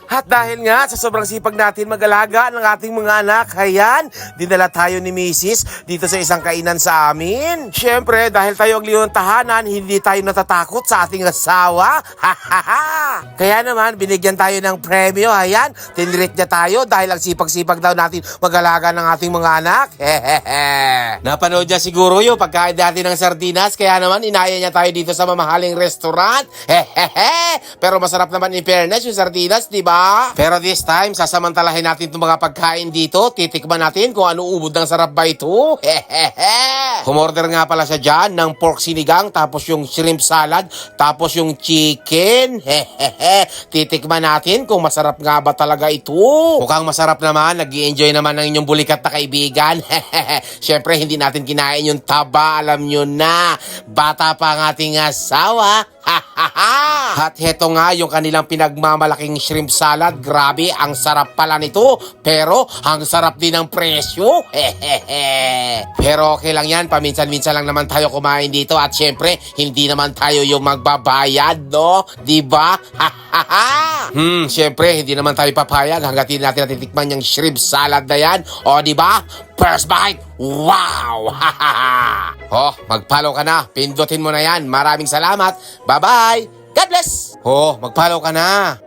At dahil nga sa sobrang sipag natin mag-alaga ng ating mga anak, ayan, dinala tayo ni Mrs. dito sa isang kainan sa amin. Siyempre, dahil tayo ang leon tahanan, hindi tayo natatakot sa ating asawa. Kaya naman, binigyan tayo ng premyo, ayan, tinreat niya tayo dahil ang sipag-sipag daw natin mag-alaga ng ating mga anak. Napanood niya siguro yung pagkain natin ng sardinas, kaya naman inaya niya tayo dito sa mamahaling restaurant. Pero masarap naman in fairness yung sardinas, di ba? Pero this time, sasamantalahin natin itong mga pagkain dito. Titikman natin kung ano ubod ng sarap ba ito. Kumorder nga pala siya dyan ng pork sinigang, tapos yung shrimp salad, tapos yung chicken. Titikman natin kung masarap nga ba talaga ito. Mukhang masarap naman, nag-i-enjoy naman ng inyong bulikat na kaibigan. Siyempre, hindi natin kinain yung taba, alam nyo na. Bata pa ang ating asawa. At heto nga yung kanilang pinagmamalaking shrimp salad. Grabe, ang sarap pala nito. Pero ang sarap din ng presyo. Pero okay lang yan, paminsan-minsan lang naman tayo kumain dito. At syempre, hindi naman tayo yung magbabayad, no? Diba? Syempre, hindi naman tayo papayag hanggat hindi natin natitikman yung shrimp salad na yan. O diba? First bite, wow! Oh, mag-follow ka na. Pindutin mo na yan. Maraming salamat. Bye-bye. God bless. Oh, mag-follow ka na.